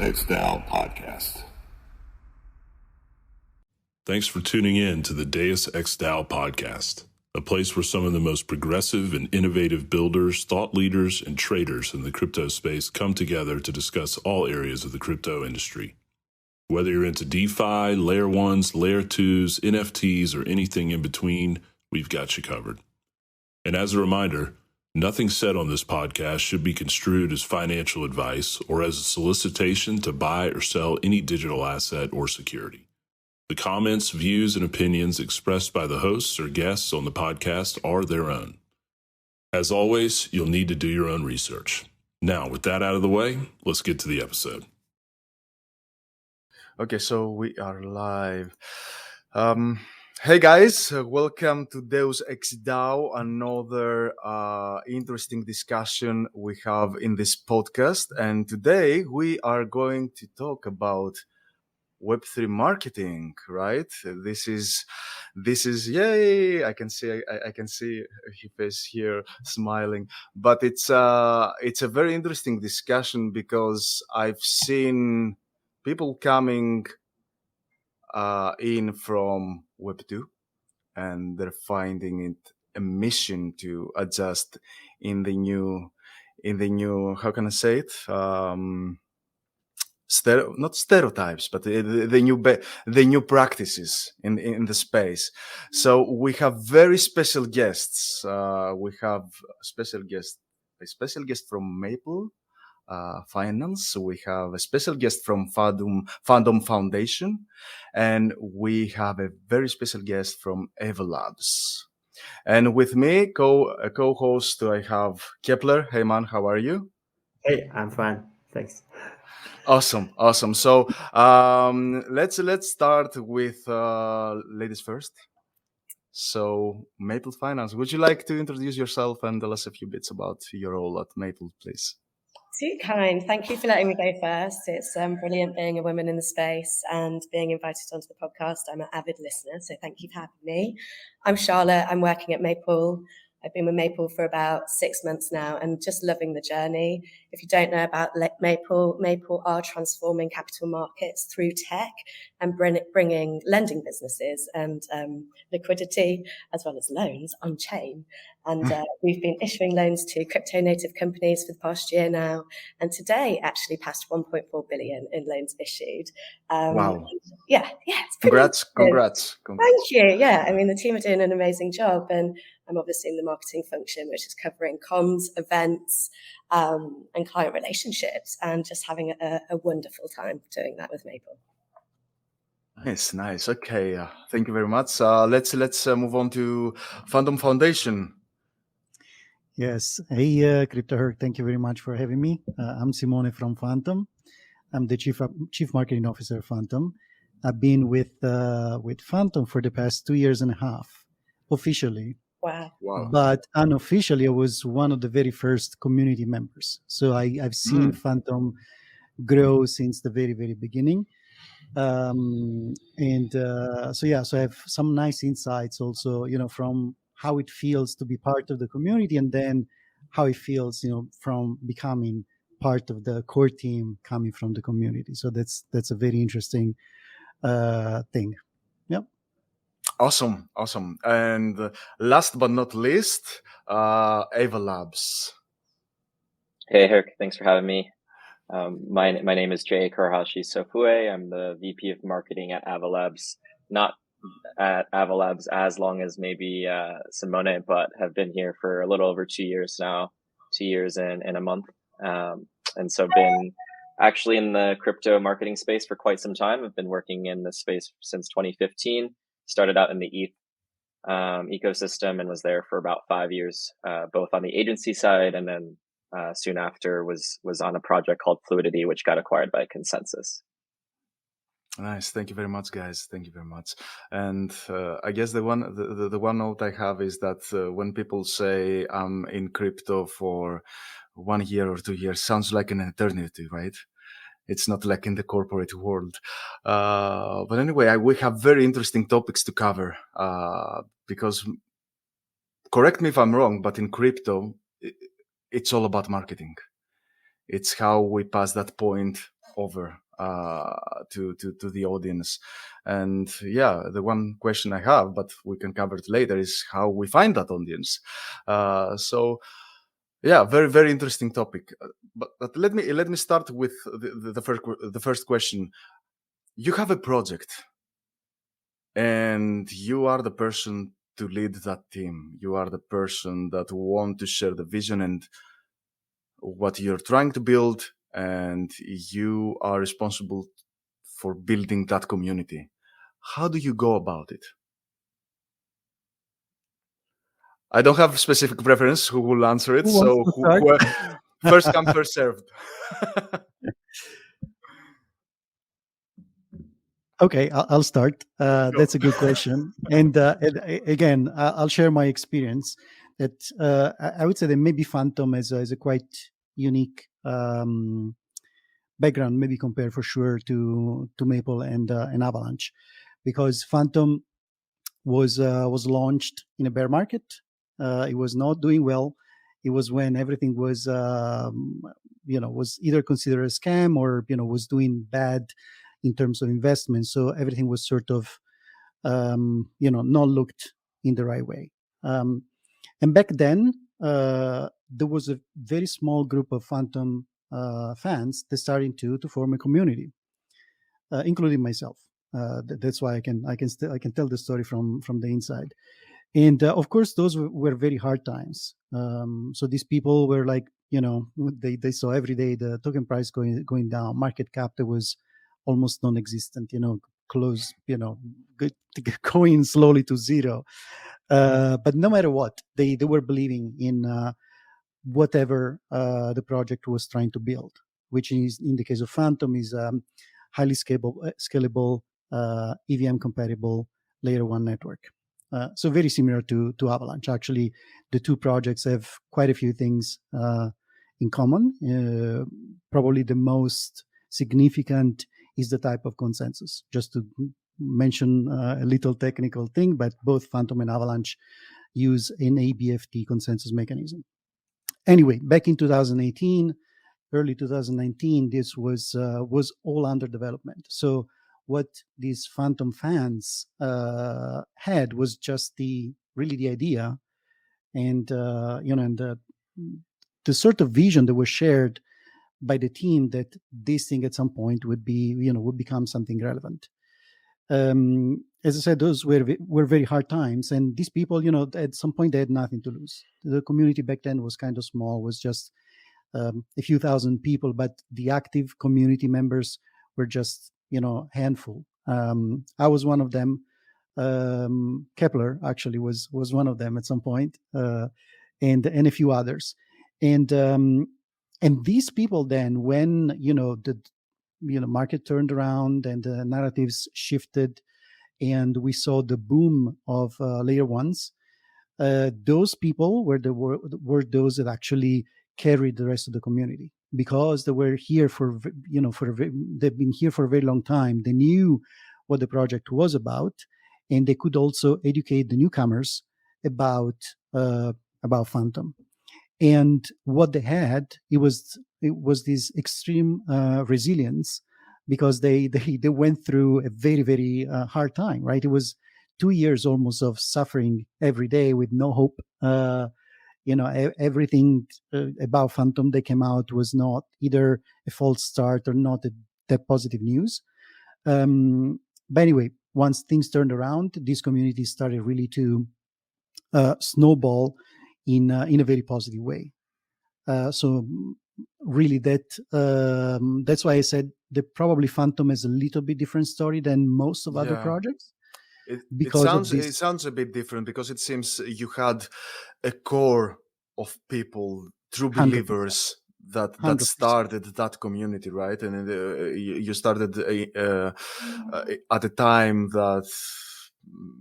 Ex DAO podcast. Thanks for tuning in to the Deus Ex DAO podcast, a place where some of the most progressive and innovative builders, thought leaders, and traders in the crypto space come together to discuss all areas of the crypto industry. Whether you're into DeFi, Layer 1s, Layer 2s, NFTs, or anything in between, we've got you covered. And as a reminder, nothing said on this podcast should be construed as financial advice or as a solicitation to buy or sell any digital asset or security. The comments, views, and opinions expressed by the hosts or guests on the podcast are their own. As always, you'll need to do your own research. Now, with that out of the way, let's get to the episode. Okay, so we are live. Hey guys, welcome to Deus Ex DAO, another interesting discussion we have in this podcast. And today we are going to talk about Web3 marketing, right? This is yay! I can see his face here smiling, but it's a very interesting discussion because I've seen people coming in from Web2, and they're finding it a mission to adjust in the new how can I say it? Not stereotypes, but the new practices in the space. So we have very special guests. We have a special guest from Maple Finance. We have a special guest from Fandom Foundation, and we have a very special guest from Ava Labs. And with me, co-host, I have Kepler. Hey man, how are you? Hey, I'm fine. Thanks. Awesome. So let's start with ladies first. So Maple Finance, would you like to introduce yourself and tell us a few bits about your role at Maple, please? Too kind. Thank you for letting me go first. It's brilliant being a woman in the space and being invited onto the podcast. I'm an avid listener, so thank you for having me. I'm Charlotte. I'm working at Maple. I've been with Maple for about 6 months now and just loving the journey. If you don't know about Maple are transforming capital markets through tech and bringing lending businesses and liquidity as well as loans on chain. And we've been issuing loans to crypto native companies for the past year now. And today actually passed 1.4 billion in loans issued. Wow. Yeah. It's Congrats. Thank you. Yeah. I mean, the team are doing an amazing job. And I'm obviously in the marketing function, which is covering comms, events, and client relationships, and just having a wonderful time doing that with Maple. Nice. Okay, thank you very much. Let's move on to Fandom Foundation. Yes. Hey, CryptoHerc, thank you very much for having me. I'm Simone from Fantom. I'm the chief marketing officer of Fantom. I've been with Fantom for the past 2.5 years, officially. Wow. But unofficially, I was one of the very first community members. So I've seen Fantom grow since the very, very beginning. So I have some nice insights also, from how it feels to be part of the community, and then how it feels, from becoming part of the core team coming from the community. So that's a very interesting thing. Yep. Awesome. And last but not least, Ava Labs. Hey, Herc. Thanks for having me. My name is Kurahashi-Sofue. I'm the VP of Marketing at Ava Labs. Not at Ava Labs as long as maybe Simone, but have been here for a little over 2 years now, 2 years and a month. And so been actually in the crypto marketing space for quite some time. I've been working in this space since 2015. Started out in the ETH ecosystem and was there for about 5 years, both on the agency side and then soon after was on a project called Fluidity, which got acquired by Consensus. Nice. Thank you very much, guys. Thank you very much. And I guess the one note I have is that when people say I'm in crypto for 1 year or 2 years, sounds like an eternity, right? It's not like in the corporate world. But anyway, we have very interesting topics to cover because, correct me if I'm wrong, but in crypto, it's all about marketing. It's how we pass that point over to the audience. And yeah, the one question I have, but we can cover it later, is how we find that audience. So yeah, very, very interesting topic. But let me start with the first question. You have a project, and you are the person to lead that team. You are the person that want to share the vision and what you're trying to build, and you are responsible for building that community. How do you go about it? I don't have a specific preference who will answer it. Who wants So to start? first come, first served. Okay, I'll start. That's a good question. And again, I'll share my experience. That I would say that maybe Fantom is a quite unique background, maybe compared for sure to Maple and Avalanche, because Fantom was launched in a bear market. It was not doing well. It was when everything was was either considered a scam or was doing bad in terms of investment. So everything was sort of not looked in the right way. And back then, there was a very small group of Fantom fans that started to form a community, including myself. That's why I can tell the story from the inside. And of course, those were very hard times. So these people were like, they saw every day the token price going down, market cap that was almost non-existent, close, going slowly to zero. But no matter what, they were believing in whatever the project was trying to build, which is, in the case of Fantom, is highly scalable EVM compatible layer 1 network. So very similar to Avalanche. Actually, the two projects have quite a few things in common. Probably the most significant is the type of consensus. Just to mention a little technical thing, but both Fantom and Avalanche use an ABFT consensus mechanism. Anyway, back in 2018, early 2019, this was all under development. So what these Fantom fans had was just the idea, and and the sort of vision that was shared by the team that this thing at some point would become something relevant. As I said, those were very hard times, and these people, at some point they had nothing to lose. The community back then was kind of small, was just a few thousand people, but the active community members were just handful. I was one of them. Kepler actually was one of them at some point, and a few others. And these people then, when the market turned around and the narratives shifted, and we saw the boom of layer ones, those people were those that actually carried the rest of the community, because they were here they've been here for a very long time. They knew what the project was about, and they could also educate the newcomers about Fantom. And what they had, it was this extreme resilience, because they went through a very, very hard time, right? It was 2 years almost of suffering every day with no hope. Everything about Fantom that came out was not either a false start or not that positive news. But anyway, once things turned around, these communities started really to snowball in a very positive way. So really, that's why I said that probably Fantom is a little bit different story than most of other projects. It sounds a bit different, because it seems you had a core of people, true believers, 100%. that started that community, right? And you started at a time that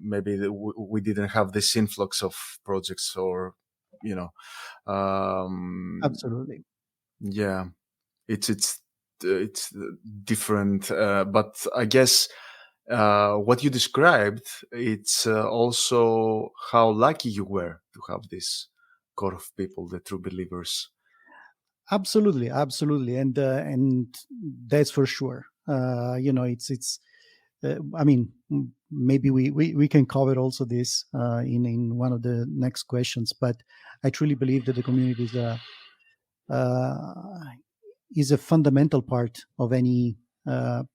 maybe we didn't have this influx of projects, or absolutely, yeah, it's different, but I guess what you described, it's also how lucky you were to have this core of people, the true believers. Absolutely, and that's for sure. It's. I mean, maybe we can cover also this in one of the next questions. But I truly believe that the community is a fundamental part of any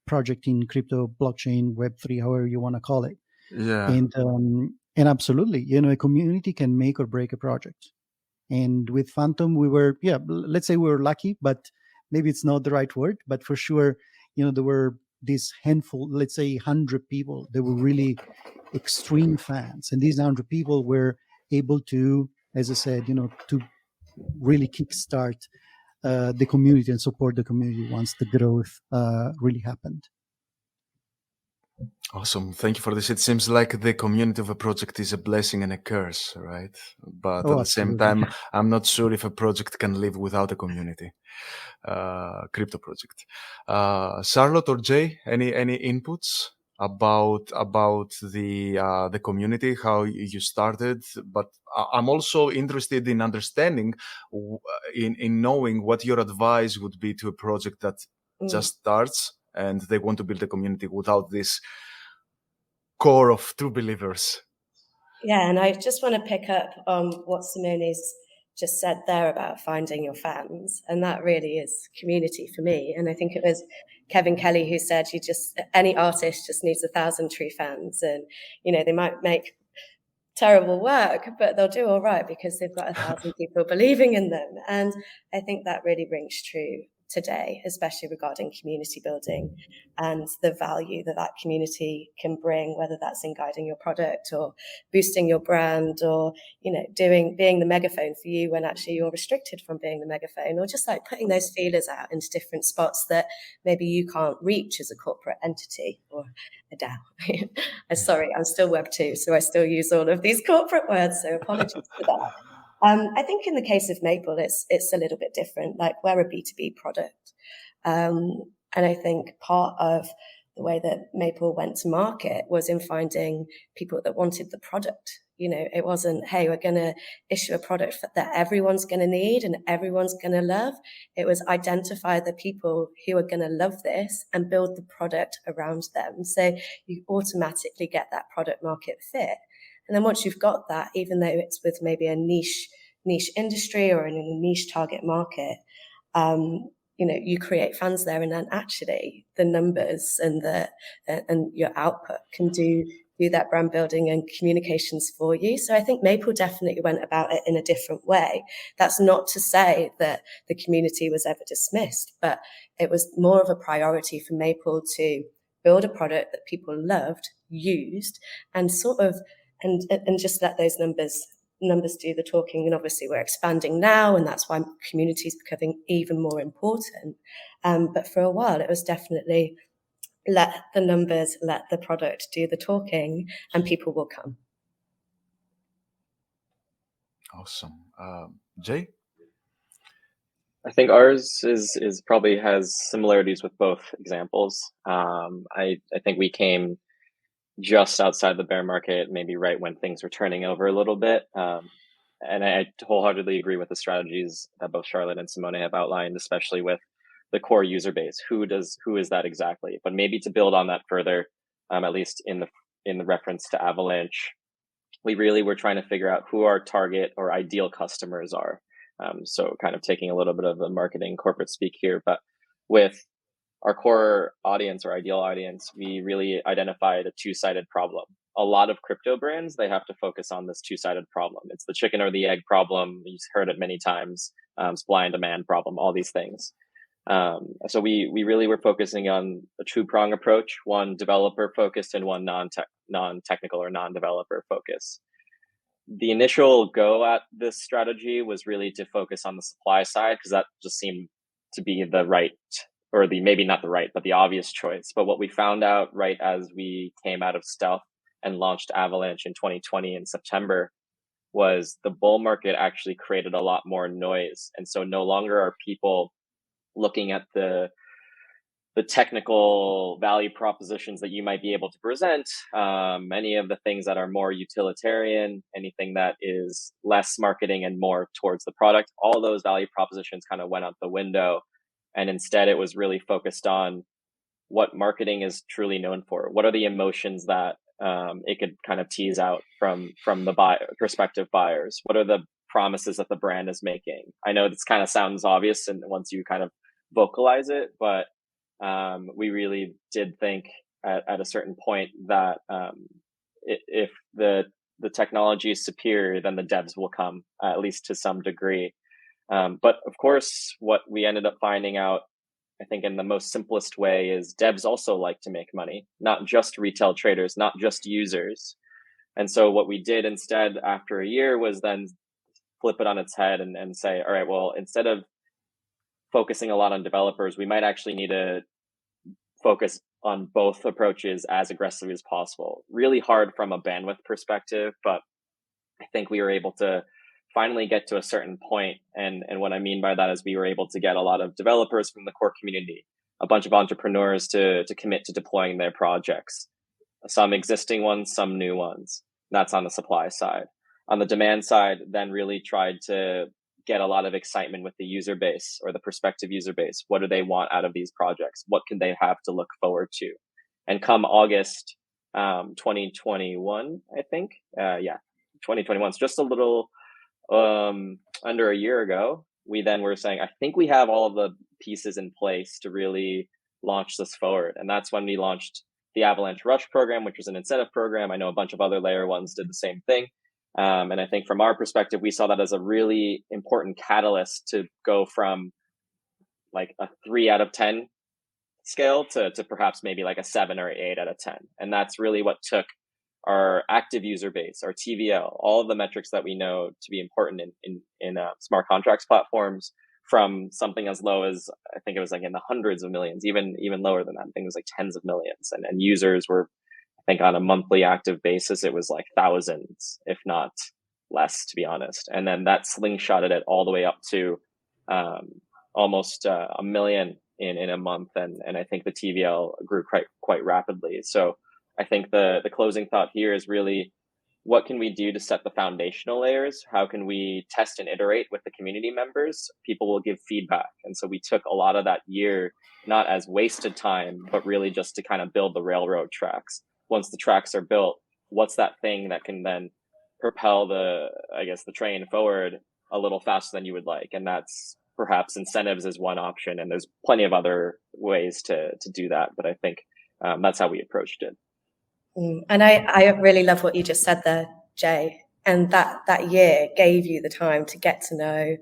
project in crypto, blockchain, Web3, however you want to call it. Yeah. And absolutely, a community can make or break a project. And with Fantom, let's say we were lucky, but maybe it's not the right word. But for sure, there were this handful, let's say 100 people that were really extreme fans. And these 100 people were able to, as I said, to really kickstart the community and support the community once the growth really happened. Awesome. Thank you for this. It seems like the community of a project is a blessing and a curse, right? But at the same time, I'm not sure if a project can live without a community, crypto project. Charlotte or Jay, any inputs about the community, how you started? But I'm also interested in understanding, in knowing what your advice would be to a project that just starts and they want to build a community without this core of true believers. Yeah, and I just want to pick up on what Simone's just said there about finding your fans, and that really is community for me. And I think it was Kevin Kelly who said any artist just needs 1,000 true fans, and they might make terrible work, but they'll do all right because they've got 1,000 people believing in them. And I think that really rings true today, especially regarding community building and the value that community can bring, whether that's in guiding your product or boosting your brand, or being the megaphone for you when actually you're restricted from being the megaphone, or just like putting those feelers out into different spots that maybe you can't reach as a corporate entity or a DAO. Sorry, I'm still Web 2, so I still use all of these corporate words, so apologies for that. I think in the case of Maple, it's a little bit different. Like, we're a B2B product. And I think part of the way that Maple went to market was in finding people that wanted the product. It wasn't, hey, we're going to issue a product that everyone's going to need and everyone's going to love. It was identify the people who are going to love this and build the product around them. So you automatically get that product market fit. And then once you've got that, even though it's with maybe a niche industry or in a niche target market, you create fans there, and then actually the numbers and your output can do that brand building and communications for you. So I think Maple definitely went about it in a different way. That's not to say that the community was ever dismissed, but it was more of a priority for Maple to build a product that people loved, used, and and just let those numbers do the talking. And obviously we're expanding now, and that's why community is becoming even more important. But for a while, it was definitely let the numbers, let the product do the talking, and people will come. Awesome. Jay? I think ours is probably has similarities with both examples. I think we came just outside the bear market, maybe right when things were turning over a little bit. And I wholeheartedly agree with the strategies that both Charlotte and Simone have outlined, especially with the core user base. Who is that exactly? But maybe to build on that further, at least in the reference to Avalanche, we really were trying to figure out who our target or ideal customers are. So kind of taking a little bit of the marketing corporate speak here, but with our core audience or ideal audience, we really identified a two-sided problem. A lot of crypto brands, they have to focus on this two-sided problem. It's the chicken or the egg problem. You've heard it many times. Supply and demand problem, all these things. So we really were focusing on a two-prong approach, one developer focused and one non-technical or non-developer focus. The initial go at this strategy was really to focus on the supply side, because that just seemed to be the right, or maybe not the right, but the obvious choice. But what we found out right as we came out of stealth and launched Avalanche in 2020 in September was the bull market actually created a lot more noise. And so no longer are people looking at the the technical value propositions that you might be able to present, any of the things that are more utilitarian, anything that is less marketing and more towards the product, all those value propositions kind of went out the window. And instead it was really focused on what marketing is truly known for. What are the emotions that it could kind of tease out from the prospective buyers? What are the promises that the brand is making? I know this kind of sounds obvious and once you kind of vocalize it, but we really did think at a certain point that if the technology is superior, then the devs will come, at least to some degree. But of course, what we ended up finding out, I think in the most simplest way, is devs also like to make money, not just retail traders, not just users. And so what we did instead after a year was then flip it on its head and say, all right, well, instead of focusing a lot on developers, we might actually need to focus on both approaches as aggressively as possible. Really hard from a bandwidth perspective, but I think we were able to finally get to a certain point. And what I mean by that is we were able to get a lot of developers from the core community, a bunch of entrepreneurs to commit to deploying their projects, some existing ones, some new ones. That's on the supply side. On the demand side, then really tried to get a lot of excitement with the user base or the prospective user base. What do they want out of these projects? What can they have to look forward to? And come August 2021, I think, 2021, it's just a little under a year ago, we then were saying, I think we have all of the pieces in place to really launch this forward. And that's when we launched the Avalanche Rush program, which was an incentive program. I know a bunch of other layer ones did the same thing. And I think from our perspective, we saw that as a really important catalyst to go from like a 3 out of 10 scale to perhaps maybe like a 7 or 8 out of 10. And that's really what took our active user base, our TVL, all of the metrics that we know to be important in smart contracts platforms, from something as low as, I think it was like in the hundreds of millions, even lower than that. I think it was like tens of millions. And users were, I think on a monthly active basis, it was like thousands, if not less, to be honest. And then that slingshotted it all the way up to almost a million in a month. And I think the TVL grew quite rapidly. So I think the closing thought here is really, what can we do to set the foundational layers? How can we test and iterate with the community members? People will give feedback. And so we took a lot of that year, not as wasted time, but really just to kind of build the railroad tracks. Once the tracks are built, what's that thing that can then propel the train forward a little faster than you would like? And that's perhaps incentives is one option. And there's plenty of other ways to do that. But I think that's how we approached it. And I really love what you just said there, Jay. And that year gave you the time to get to know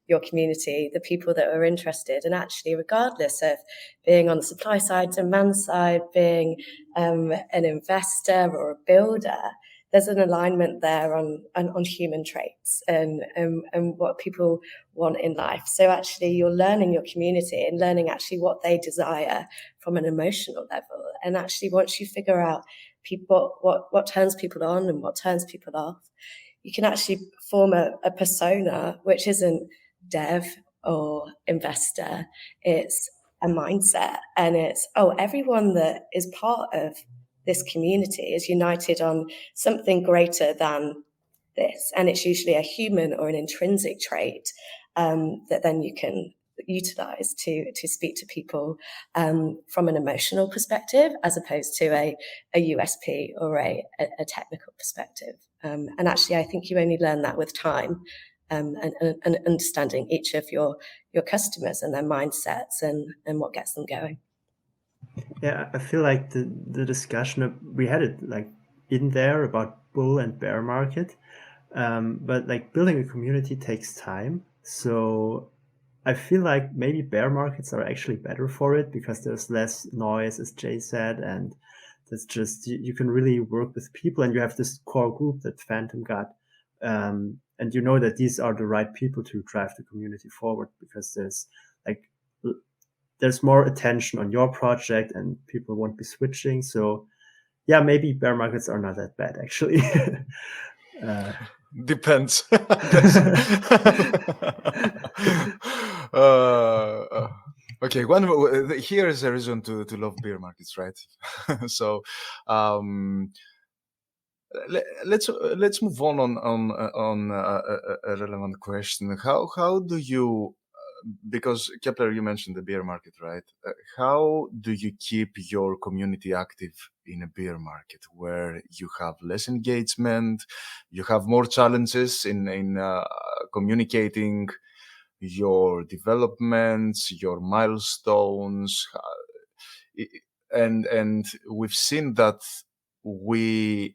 your community, the people that are interested. And actually, regardless of being on the supply side, demand side, being an investor or a builder, there's an alignment there on human traits and what people want in life. So actually, you're learning your community and learning actually what they desire from an emotional level. And actually, once you figure out people, what turns people on and what turns people off, you can actually form a persona which isn't dev or investor. It's a mindset, and it's, everyone that is part of this community is united on something greater than this, and it's usually a human or an intrinsic trait that then you can utilize to speak to people from an emotional perspective, as opposed to a USP or a technical perspective. And actually, I think you only learn that with time and understanding each of your customers and their mindsets and what gets them going. Yeah, I feel like the discussion, we had it like in there about bull and bear market, but like building a community takes time. So I feel like maybe bear markets are actually better for it because there's less noise, as Jay said, and that's just, you can really work with people, and you have this core group that Fantom got, and you know that these are the right people to drive the community forward, because there's more attention on your project and people won't be switching. So yeah, maybe bear markets are not that bad, actually. Depends. Okay, here is a reason to love bear markets, right? So let's move on a relevant question. How do you, because Kepler, you mentioned the bear market, right? How do you keep your community active in a bear market where you have less engagement, you have more challenges in communicating your developments, your milestones, and we've seen that we,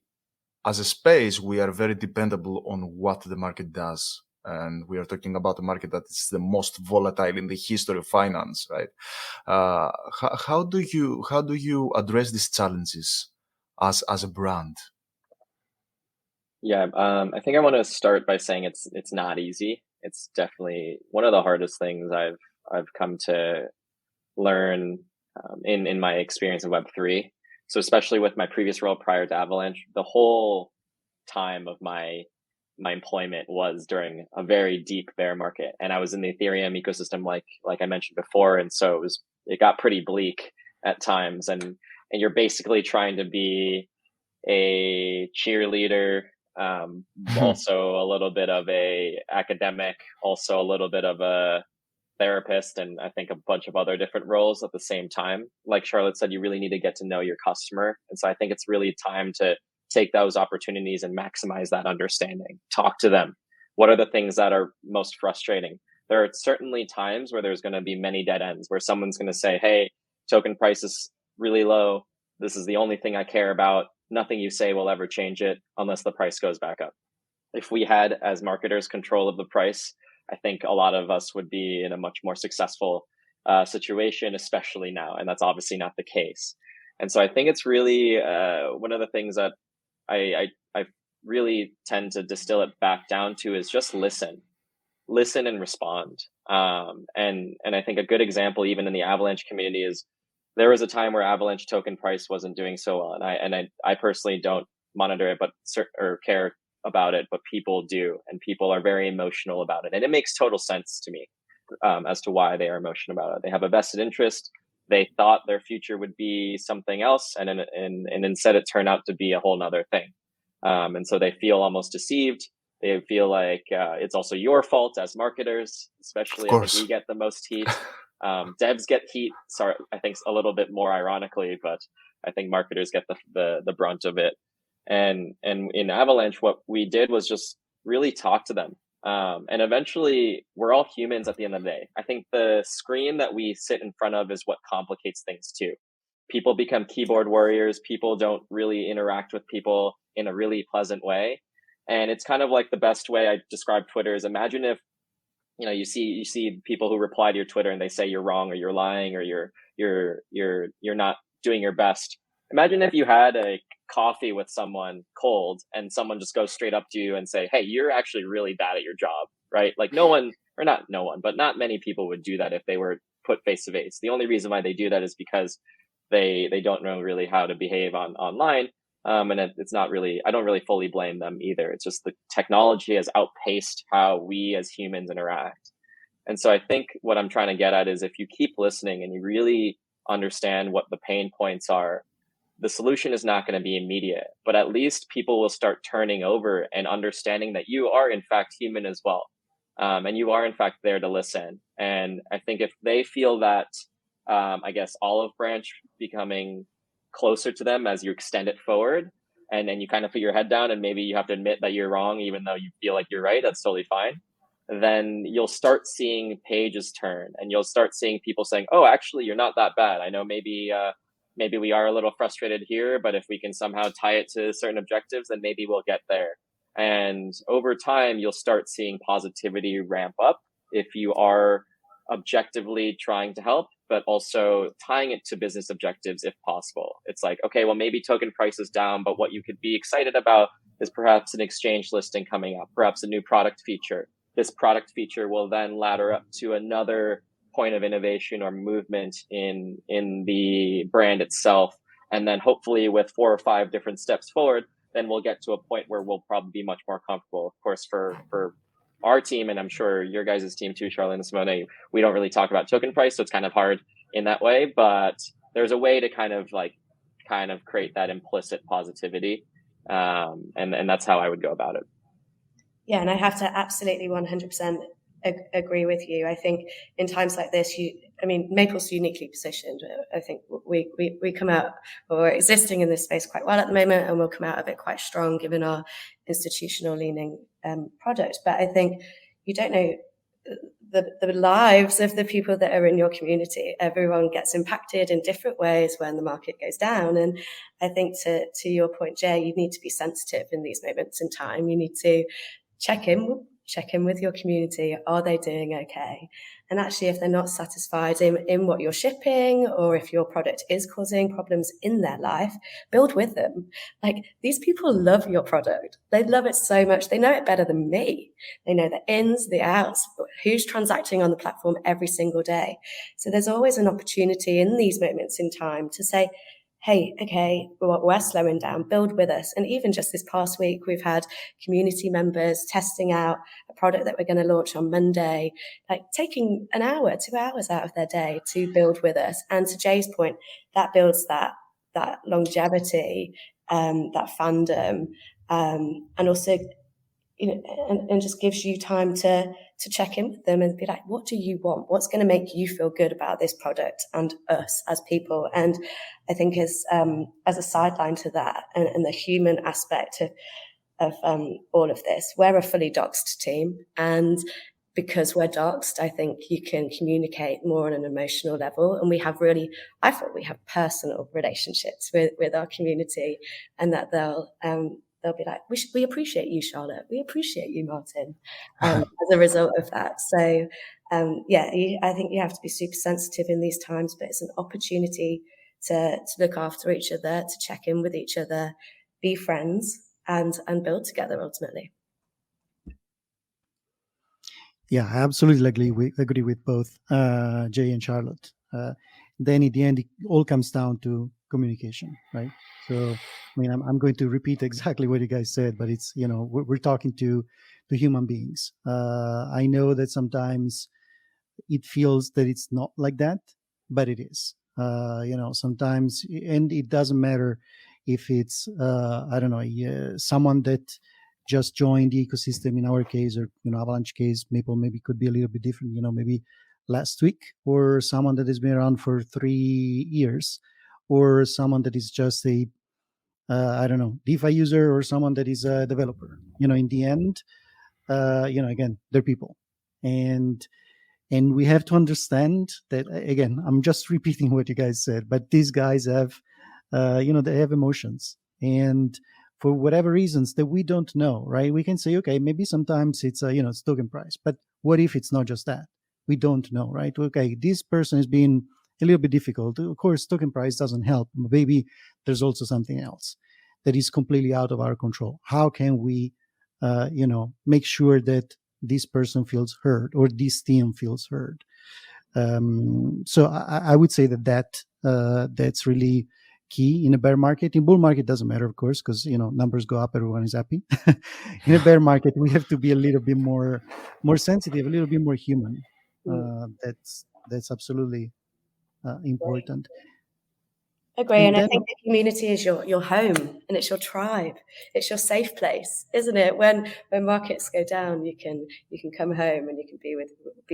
as a space, we are very dependable on what the market does. And we are talking about a market that is the most volatile in the history of finance, right? How do you address these challenges as a brand? Yeah, I think I want to start by saying it's not easy. It's definitely one of the hardest things I've come to learn in my experience in Web3. So especially with my previous role prior to Avalanche, the whole time of my employment was during a very deep bear market, and I was in the Ethereum ecosystem, like I mentioned before, and so it got pretty bleak at times, and you're basically trying to be a cheerleader, also a little bit of a academic, also a little bit of a therapist, and I think a bunch of other different roles at the same time. Like Charlotte said, you really need to get to know your customer. And so I think it's really time to take those opportunities and maximize that understanding. Talk to them. What are the things that are most frustrating? There are certainly times where there's going to be many dead ends, where someone's going to say, hey, token price is really low. This is the only thing I care about. Nothing you say will ever change it unless the price goes back up. If we had, as marketers, control of the price, I think a lot of us would be in a much more successful situation, especially now. And that's obviously not the case. And so I think it's really one of the things that I really tend to distill it back down to is just listen and respond. And I think a good example, even in the Avalanche community, is there was a time where Avalanche token price wasn't doing so well. And I personally don't monitor it, or care about it, but people do, and people are very emotional about it. And it makes total sense to me as to why they are emotional about it. They have a vested interest. They thought their future would be something else, and instead it turned out to be a whole nother thing. And so they feel almost deceived. They feel like it's also your fault as marketers, especially I think we get the most heat. Devs get heat, sorry, I think a little bit more ironically, but I think marketers get the brunt of it. And in Avalanche, what we did was just really talk to them. And eventually, we're all humans at the end of the day. I think the screen that we sit in front of is what complicates things too. People become keyboard warriors. People don't really interact with people in a really pleasant way. And it's kind of like the best way I describe Twitter is, imagine if, you see people who reply to your Twitter and they say you're wrong, or you're lying, or you're not doing your best. Imagine if you had a coffee with someone cold and someone just goes straight up to you and say, hey, you're actually really bad at your job, right? Like but not many people would do that if they were put face to face. The only reason why they do that is because they don't know really how to behave online. And it's not really, I don't really fully blame them either. It's just the technology has outpaced how we as humans interact. And so I think what I'm trying to get at is, if you keep listening and you really understand what the pain points are, the solution is not going to be immediate, but at least people will start turning over and understanding that you are in fact human as well. And you are in fact there to listen. And I think if they feel that, I guess, olive branch becoming closer to them as you extend it forward, and then you kind of put your head down and maybe you have to admit that you're wrong, even though you feel like you're right, that's totally fine. Then you'll start seeing pages turn, and you'll start seeing people saying, oh, actually, you're not that bad. I know maybe we are a little frustrated here, but if we can somehow tie it to certain objectives, then maybe we'll get there. And over time, you'll start seeing positivity ramp up if you are objectively trying to help, but also tying it to business objectives if possible. It's like, okay, well, maybe token price is down, but what you could be excited about is perhaps an exchange listing coming up, perhaps a new product feature. This product feature will then ladder up to another point of innovation or movement in the brand itself. And then hopefully with 4 or 5 different steps forward, then we'll get to a point where we'll probably be much more comfortable. Of course, for our team, and I'm sure your guys' team too, Charlotte and Simone, we don't really talk about token price, so it's kind of hard in that way. But there's a way to kind of create that implicit positivity, and that's how I would go about it. Yeah, and I have to absolutely 100% agree with you. I think in times like this, Maple's uniquely positioned. I think we come out, or we're existing in this space quite well at the moment, and we'll come out of it quite strong given our institutional leaning product. But I think you don't know the lives of the people that are in your community. Everyone gets impacted in different ways when the market goes down. And I think to your point, Jay, you need to be sensitive in these moments in time. You need to check in with your community. Are they doing okay? And actually, if they're not satisfied in what you're shipping, or if your product is causing problems in their life, build with them. Like, these people love your product. They love it so much. They know it better than me. They know the ins, the outs, who's transacting on the platform every single day. So there's always an opportunity in these moments in time to say, hey, okay, we're slowing down, build with us. And even just this past week, we've had community members testing out a product that we're going to launch on Monday, like taking an hour, 2 hours out of their day to build with us. And to Jay's point, that builds that longevity, that fandom, and also, and just gives you time to check in with them and be like, what do you want? What's going to make you feel good about this product and us as people? And I think as a sideline to that, and the human aspect of all of this, we're a fully doxed team. And because we're doxed, I think you can communicate more on an emotional level. And I thought we have personal relationships with our community, and that they'll be like, we appreciate you, Charlotte. We appreciate you, Martin, as a result of that. So, I think you have to be super sensitive in these times, but it's an opportunity to look after each other, to check in with each other, be friends, and build together ultimately. Yeah, I absolutely agree with both Jay and Charlotte. Then in the end, it all comes down to communication, right? So, I'm going to repeat exactly what you guys said, but it's, we're talking to human beings. I know that sometimes it feels that it's not like that, but it is. Sometimes, and it doesn't matter if it's, someone that just joined the ecosystem in our case, or Avalanche case, Maple maybe could be a little bit different, maybe last week, or someone that has been around for 3 years, or someone that is just a DeFi user, or someone that is a developer. In the end, again, they're people, and we have to understand that. Again, I'm just repeating what you guys said, but these guys have they have emotions, and for whatever reasons that we don't know, right? We can say, okay, maybe sometimes it's it's token price, but what if it's not just that? We don't know, right? Okay, this person is being a little bit difficult. Of course, token price doesn't help. Maybe there's also something else that is completely out of our control. How can we, make sure that this person feels heard, or this team feels heard? So I would say that's really key in a bear market. In bull market, doesn't matter, of course, because numbers go up, everyone is happy. In a bear market, we have to be a little bit more sensitive, a little bit more human. That's absolutely important. Agree, and I think the community is your home, and it's your tribe, it's your safe place, isn't it? When markets go down, you can come home and you can be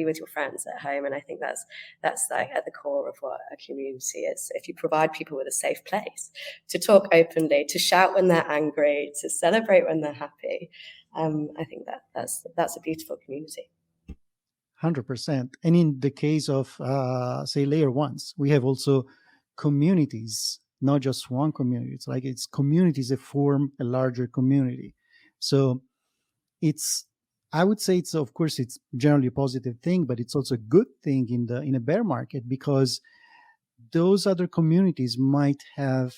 with your friends at home, and I think that's like at the core of what a community is. If you provide people with a safe place to talk openly, to shout when they're angry, to celebrate when they're happy, I think that's a beautiful community. 100%. And in the case of say layer ones, we have also communities, not just one community. It's communities that form a larger community. So I would say of course it's generally a positive thing, but it's also a good thing in a bear market, because those other communities might have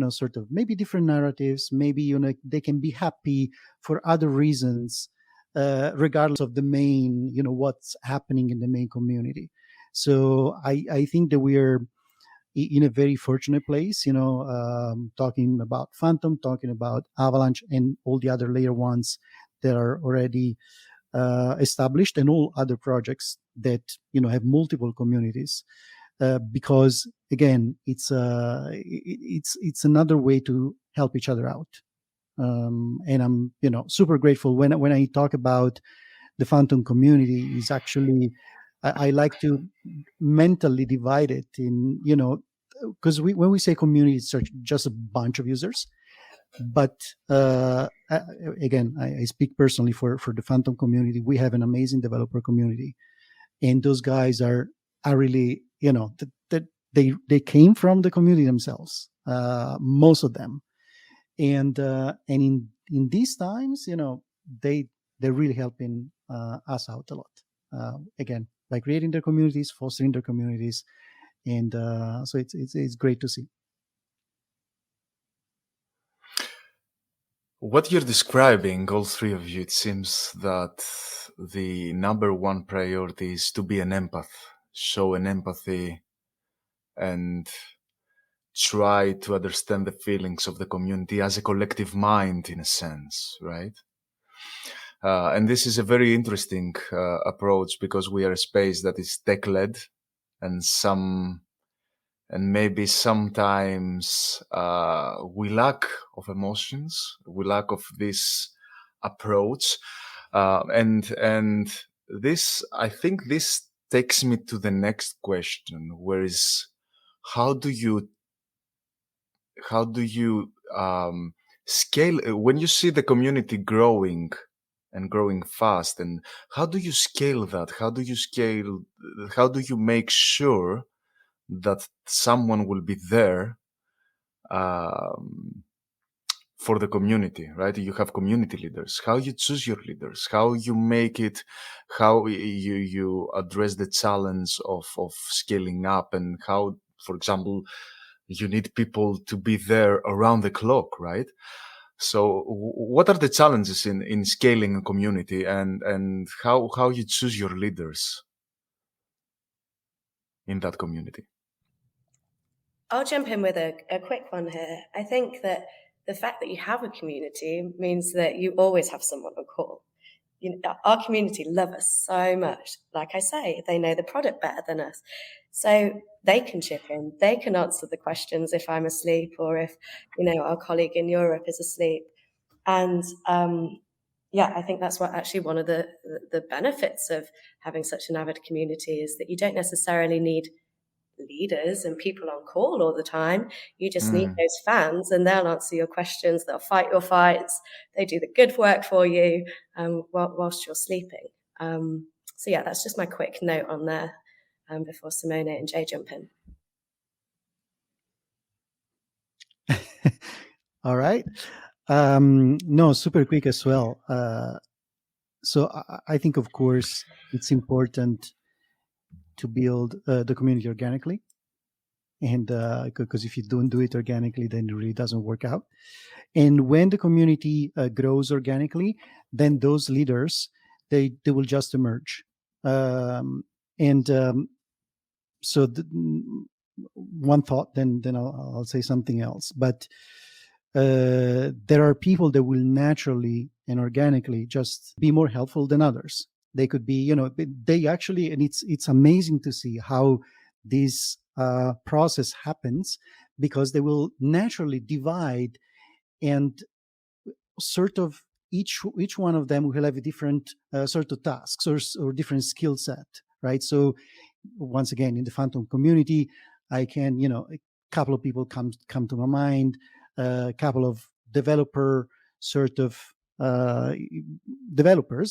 sort of maybe different narratives, maybe they can be happy for other reasons, regardless of the main what's happening in the main community. So I think that we are in a very fortunate place, talking about Fantom, talking about Avalanche, and all the other layer ones that are already established, and all other projects that have multiple communities, because again, it's another way to help each other out. And I'm super grateful when I talk about the Fantom community. Is actually I like to mentally divide it in, because when we say community, it's just a bunch of users. But again, I speak personally for the Fantom community. We have an amazing developer community, and those guys are really, that they came from the community themselves, most of them, and in these times, they're really helping us out a lot. Again, by creating their communities, fostering their communities, and so it's great to see. What you're describing, all three of you, it seems that the number one priority is to be an empath, show an empathy, and try to understand the feelings of the community as a collective mind, in a sense, right? And this is a very interesting approach, because we are a space that is tech-led, and maybe sometimes we lack of emotions, we lack of this approach, and this, I think, this takes me to the next question, where is how do you scale when you see the community growing and growing fast, and how do you scale that? How do you make sure that someone will be there for the community, right? You have community leaders. How you choose your leaders? How you make it? How you address the challenge of scaling up, and how, for example, you need people to be there around the clock, right? So what are the challenges in scaling a community, and how you choose your leaders in that community? I'll jump in with a quick one here. I think that the fact that you have a community means that you always have someone on call. Our community love us so much. Like I say, they know the product better than us. So they can chip in. They can answer the questions if I'm asleep, or if, our colleague in Europe is asleep. And I think that's what actually one of the benefits of having such an avid community is, that you don't necessarily need leaders and people on call all the time. You just need those fans, and they'll answer your questions, they'll fight your fights, they do the good work for you whilst you're sleeping. So that's just my quick note on there before Simone and Jay jump in. All right. No, super quick as well. So I think, of course, it's important to build the community organically, and because if you don't do it organically, then it really doesn't work out. And when the community grows organically, then those leaders, they will just emerge. So one thought, then I'll say something else. But there are people that will naturally and organically just be more helpful than others. They could be, they actually, and it's amazing to see how this process happens, because they will naturally divide, and sort of each one of them will have a different sort of tasks or different skill set, right? So once again, in the Fantom community, I can, a couple of people come to my mind, a couple of developers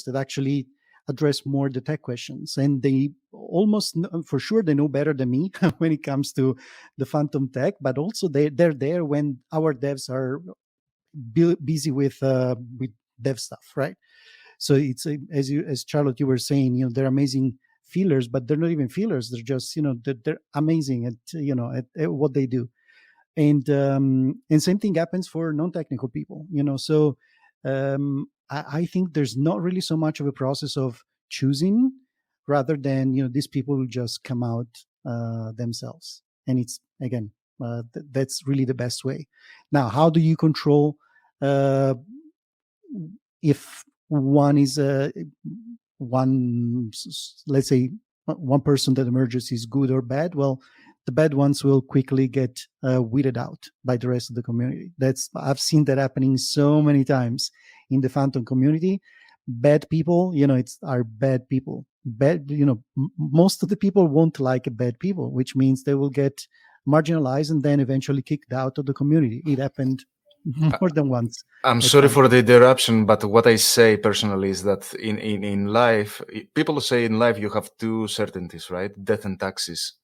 that actually address more the tech questions, and they almost for sure they know better than me when it comes to the Fantom tech, but also they're there when our devs are busy with dev stuff, right? So it's as Charlotte, you were saying, they're amazing feelers, but they're not even feelers. They're just they're amazing at what they do. And same thing happens for non-technical people, so I think there's not really so much of a process of choosing, rather than these people will just come out themselves, and it's again that's really the best way. Now, how do you control if one is let's say one person that emerges is good or bad. Well, the bad ones will quickly get weeded out by the rest of the community. I've seen that happening so many times in the Fantom community. Bad people, are bad people. Bad, most of the people won't like bad people, which means they will get marginalized and then eventually kicked out of the community. It happened more than once. I'm sorry for the interruption, but what I say personally is that in life, people say in life you have two certainties, right? Death and taxes.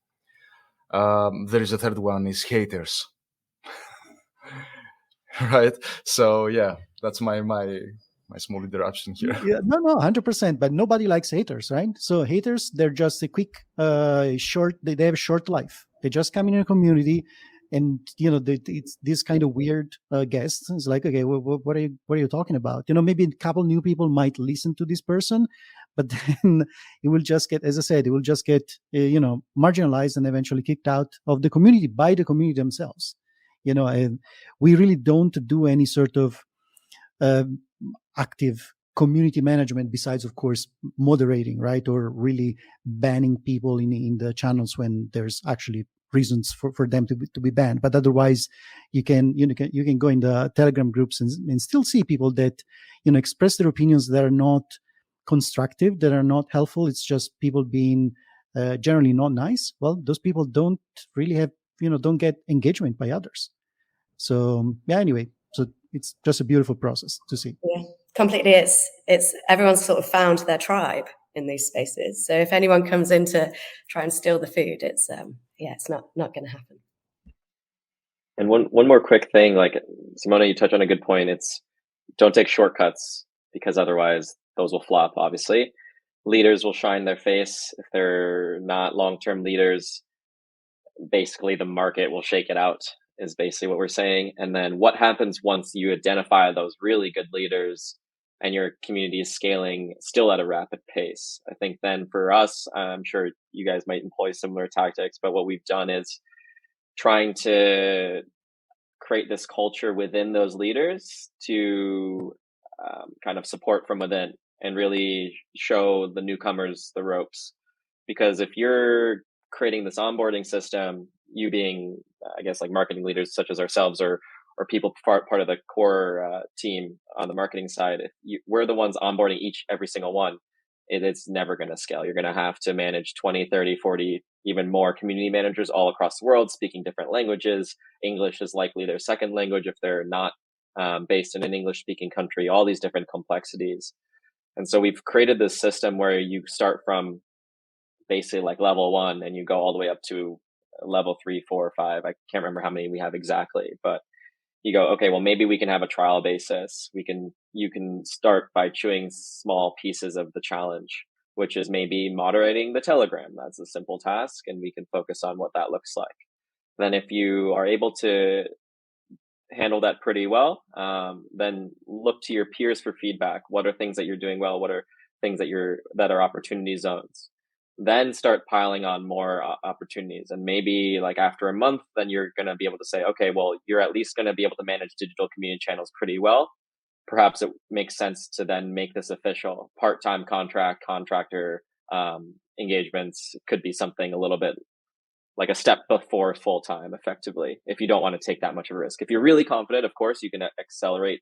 There is a third one, is haters. Right? So yeah, that's my small interruption here. Yeah, no, 100%. But nobody likes haters, right? So haters, they're just a quick, short. They have a short life. They just come in a community, and it's this kind of weird guests. It's like, okay, what are you talking about? Maybe a couple new people might listen to this person, but then it will just get, as I said, it will just get marginalized and eventually kicked out of the community by the community themselves. And we really don't do any sort of active community management besides, of course, moderating, right, or really banning people in the channels when there's actually reasons for them to be banned. But otherwise, you can go in the Telegram groups and still see people that express their opinions that are not constructive, that are not helpful. It's just people being generally not nice. Well, those people don't really have don't get engagement by others. So yeah, anyway, so it's just a beautiful process to see. Yeah, completely. It's everyone's sort of found their tribe in these spaces. So if anyone comes in to try and steal the food, it's not going to happen. And one more quick thing, like Simone, you touched on a good point. It's don't take shortcuts, because otherwise those will flop. Obviously, leaders will shine their face. If they're not long-term leaders, basically the market will shake it out, is basically what we're saying. And then what happens once you identify those really good leaders and your community is scaling still at a rapid pace? I think then for us, I'm sure you guys might employ similar tactics, but what we've done is trying to create this culture within those leaders to kind of support from within and really show the newcomers the ropes. Because if you're creating this onboarding system, you being, I guess, like marketing leaders such as ourselves, or people part of the core team on the marketing side, we're the ones onboarding every single one, it's never going to scale. You're going to have to manage 20, 30, 40, even more community managers all across the world speaking different languages. English is likely their second language if they're not based in an English speaking country, all these different complexities. And so we've created this system where you start from basically like level 1 and you go all the way up to level 3, 4, 5. I can't remember how many we have exactly, but you go, okay, well, maybe we can have a trial basis. You can start by chewing small pieces of the challenge, which is maybe moderating the Telegram. That's a simple task, and we can focus on what that looks like. Then if you are able to handle that pretty well, then look to your peers for feedback. What are things that you're doing well? What are things that are opportunity zones? Then start piling on more opportunities. And maybe like after a month, then you're going to be able to say, okay, well, you're at least going to be able to manage digital community channels pretty well. Perhaps it makes sense to then make this official. Part-time contractor engagements could be something a little bit like a step before full-time, effectively, if you don't want to take that much of a risk. If you're really confident, of course, you can accelerate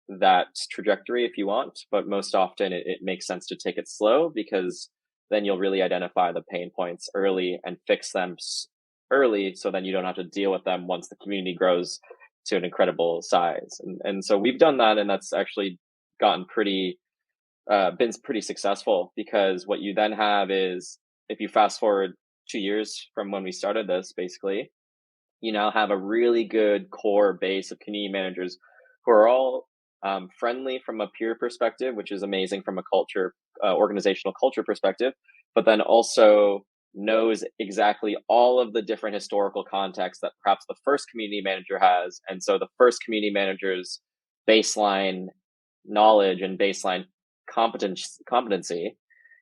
that trajectory if you want, but most often it makes sense to take it slow, because then you'll really identify the pain points early and fix them early, so then you don't have to deal with them once the community grows to an incredible size. And so we've done that, and that's actually gotten been pretty successful, because what you then have is, if you fast forward 2 years from when we started this, basically, you now have a really good core base of community managers who are all friendly from a peer perspective, which is amazing from a organizational culture perspective, but then also knows exactly all of the different historical contexts that perhaps the first community manager has. And so the first community manager's baseline knowledge and baseline competency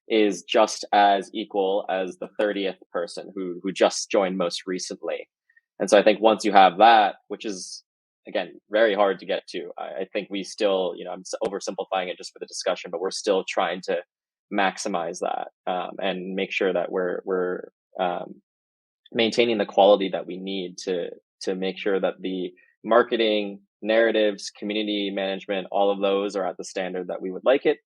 is just as equal as the 30th person who just joined most recently. And so I think once you have that, which is again, very hard to get to. I think we still, I'm oversimplifying it just for the discussion, but we're still trying to maximize that and make sure that we're maintaining the quality that we need to make sure that the marketing, narratives, community management, all of those are at the standard that we would like it.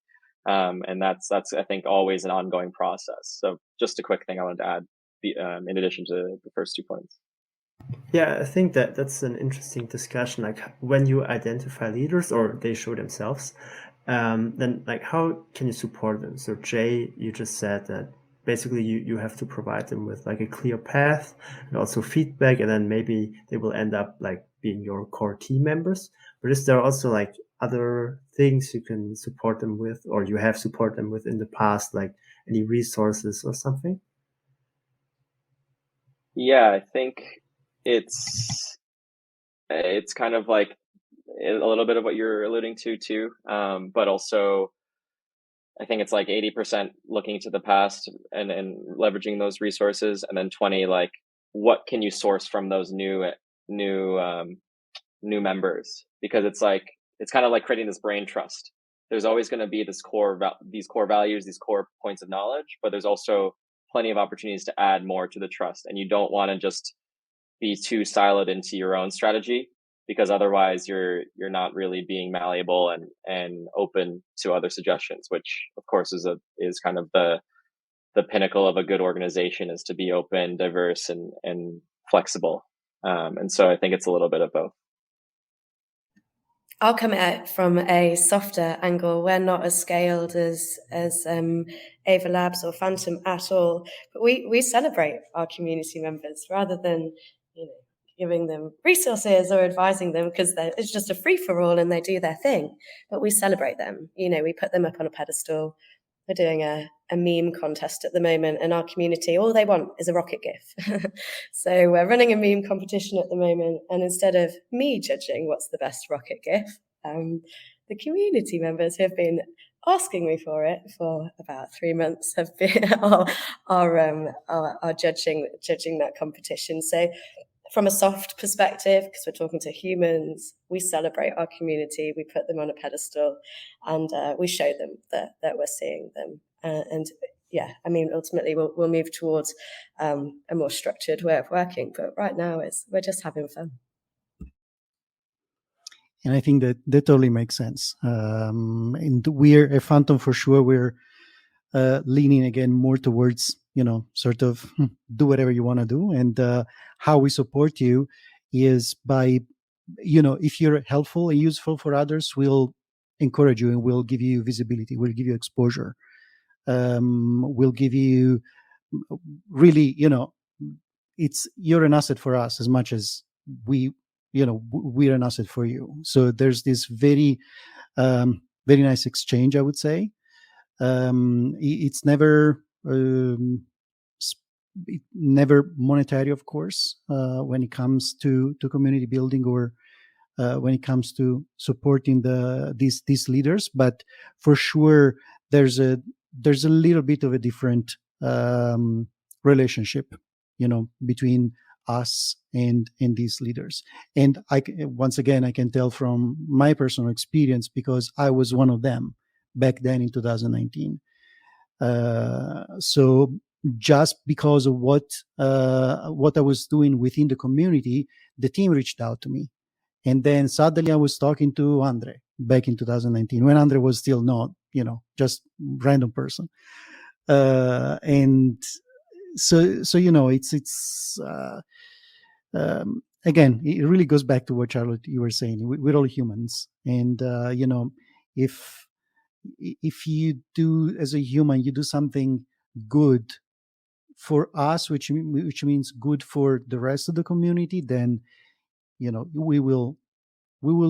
And that's I think always an ongoing process. So just a quick thing I wanted to add in addition to the first 2 points. Yeah, I think that's an interesting discussion. Like when you identify leaders or they show themselves, then like how can you support them? So Jay, you just said that basically you have to provide them with like a clear path and also feedback, and then maybe they will end up like being your core team members. But is there also like other things you can support them with, or you have supported them with in the past, like any resources or something? Yeah, I think it's kind of like a little bit of what you're alluding to too, but also I think it's like 80% looking to the past and leveraging those resources, and then 20 like what can you source from those new members, because it's kind of like creating this brain trust. There's always going to be these core values, these core points of knowledge, but there's also plenty of opportunities to add more to the trust, and you don't want to just be too siloed into your own strategy, because otherwise you're not really being malleable and open to other suggestions, which of course is kind of the pinnacle of a good organization, is to be open, diverse, and flexible. And so I think it's a little bit of both. I'll come at it from a softer angle. We're not as scaled as Ava Labs or Fantom at all, but we celebrate our community members rather than giving them resources or advising them, because it's just a free-for-all and they do their thing. But we celebrate them. We put them up on a pedestal. We're doing a meme contest at the moment, and our community, all they want is a rocket GIF. So we're running a meme competition at the moment, and instead of me judging what's the best rocket GIF, the community members who have been asking me for it for about 3 months have been are judging that competition. So from a soft perspective, because we're talking to humans, we celebrate our community, we put them on a pedestal, and we show them that we're seeing them. And yeah, I mean, ultimately we'll move towards a more structured way of working. But right now we're just having fun. And I think that totally makes sense. And we're a Fantom for sure. We're leaning again more towards, sort of do whatever you want to do. And how we support you is by, if you're helpful and useful for others, we'll encourage you and we'll give you visibility. We'll give you exposure. We'll give you really, you're an asset for us as much as we're an asset for you. So there's this very, very nice exchange, I would say. It's never monetary, of course, when it comes to community building or when it comes to supporting these leaders. But for sure, there's a little bit of a different relationship, between us and these leaders. And once again, I can tell from my personal experience, because I was one of them back then in 2019. So just because of what I was doing within the community, the team reached out to me. And then suddenly I was talking to Andre back in 2019, when Andre was still not, just random person. And so it's again, it really goes back to what Charlotte, you were saying. We're all humans. And, if you do, as a human, you do something good for us, which means good for the rest of the community, then we will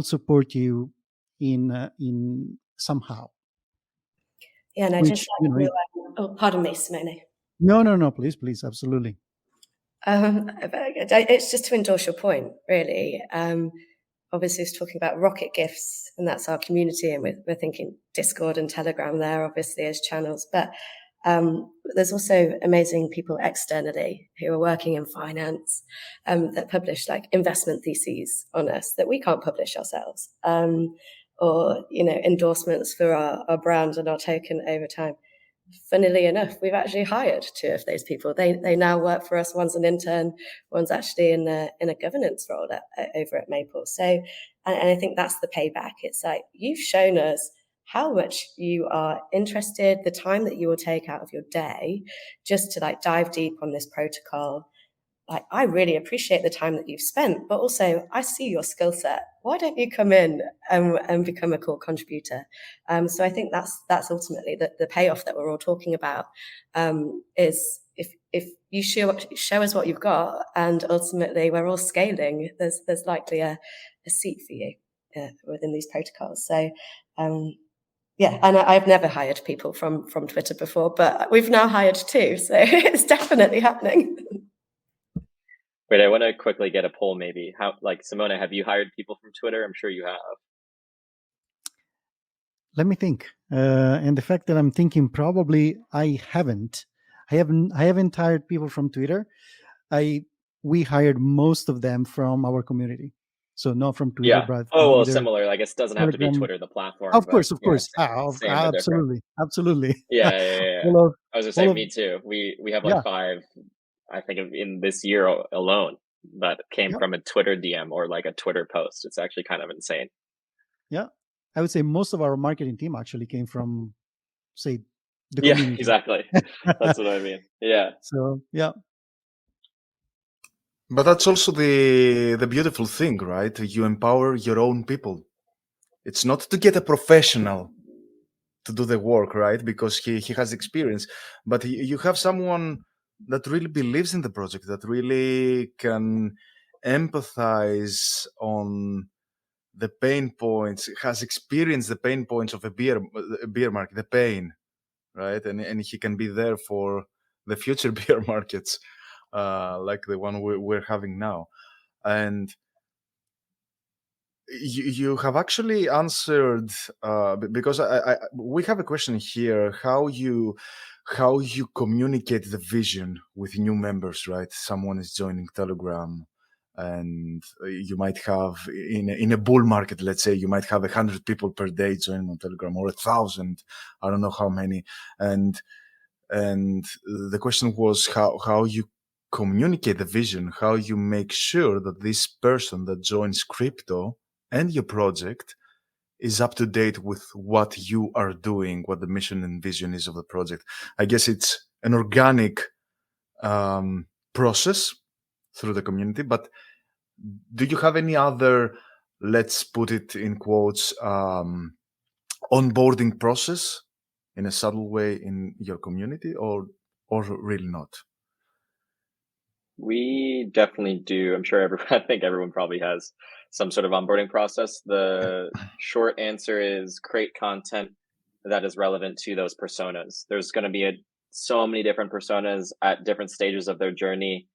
support you in somehow. Yeah, and I just pardon me, Simone. No, please, absolutely. It's just to endorse your point, really. Obviously, it's talking about rocket GIFs, and that's our community, and we're thinking Discord and Telegram there, obviously, as channels. But There's also amazing people externally who are working in finance that publish like investment theses on us that we can't publish ourselves, or endorsements for our brand and our token over time. Funnily enough, we've actually hired 2 of those people. They now work for us. One's an intern, one's actually in a governance role over at Maple. So, and I think that's the payback. It's like, you've shown us how much you are interested, the time that you will take out of your day just to like dive deep on this protocol. Like, I really appreciate the time that you've spent, but also I see your skill set. Why don't you come in and become a core contributor? So I think that's ultimately the payoff that we're all talking about, is if you show us what you've got, and ultimately we're all scaling, there's likely a seat for you within these protocols. So yeah, and I've never hired people from Twitter before, but we've now hired 2, so it's definitely happening. Wait, I want to quickly get a poll maybe. How, like, Simone, have you hired people from Twitter? I'm sure you have. Let me think. And the fact that I'm thinking, probably I haven't hired people from Twitter. We hired most of them from our community. So not from Twitter, Yeah. but Oh, well, either similar. I guess it doesn't have to be Telegram. Twitter, the platform. Of but course. yeah, same but different. Absolutely. Yeah. All of- I was gonna all say, of- me too. We have like Yeah. 5, I think, in this year alone that came Yeah. from a Twitter DM or like a Twitter post. It's actually kind of insane. Yeah, I would say most of our marketing team actually came from, say, the Yeah, community. exactly. That's what I mean. Yeah. So yeah. But that's also the beautiful thing, right? You empower your own people. It's not to get a professional to do the work, right? Because he has experience, but you have someone that really believes in the project, that really can empathize on the pain points, has experienced the pain points of a beer market, the pain, right? And he can be there for the future beer markets, like the one we're having now. And you have actually answered, because we have a question here, how you communicate the vision with new members, right? Someone is joining Telegram, and you might have in a bull market, let's say, you might have 100 people per day joining on Telegram, or 1,000, I don't know how many. And the question was how you communicate the vision, how you make sure that this person that joins crypto and your project is up to date with what you are doing, what the mission and vision is of the project. I guess it's an organic process through the community, but do you have any other, let's put it in quotes, onboarding process in a subtle way in your community, or really not? We definitely do. I'm sure I think everyone probably has some sort of onboarding process. The short answer is create content that is relevant to those personas. There's going to be so many different personas at different stages of their journey.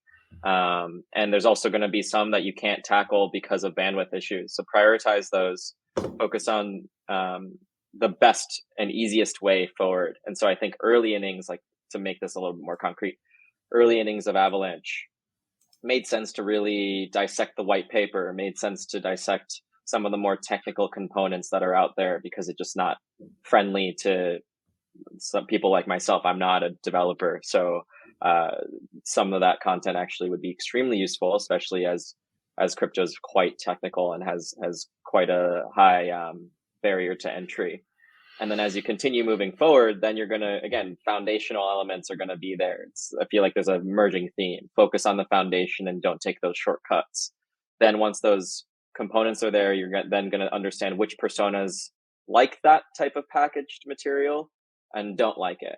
And there's also going to be some that you can't tackle because of bandwidth issues. So prioritize those, focus on the best and easiest way forward. And so I think early innings, like, to make this a little bit more concrete, early innings of Avalanche made sense to really dissect the white paper, made sense to dissect some of the more technical components that are out there, because it's just not friendly to some people like myself. I'm not a developer. So some of that content actually would be extremely useful, especially as crypto is quite technical and has quite a high barrier to entry. And then as you continue moving forward, then you're going to, again, foundational elements are going to be there. I feel like there's a merging theme. Focus on the foundation and don't take those shortcuts. Then once those components are there, you're then going to understand which personas like that type of packaged material and don't like it.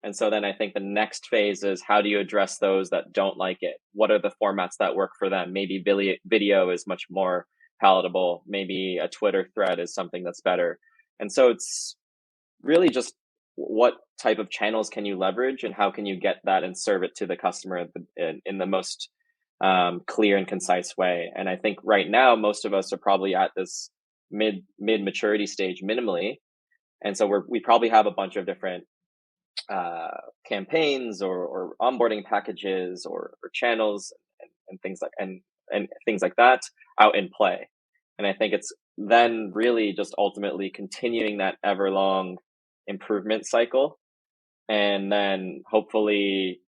And so then I think the next phase is, how do you address those that don't like it? What are the formats that work for them? Maybe video is much more palatable. Maybe a Twitter thread is something that's better. And so it's really just what type of channels can you leverage, and how can you get that and serve it to the customer in the most clear and concise way. And I think right now, most of us are probably at this mid maturity stage minimally. And so we probably have a bunch of different campaigns or onboarding packages or channels and things like and things like that out in play. And I think it's then really just ultimately continuing that ever-long improvement cycle. And then hopefully,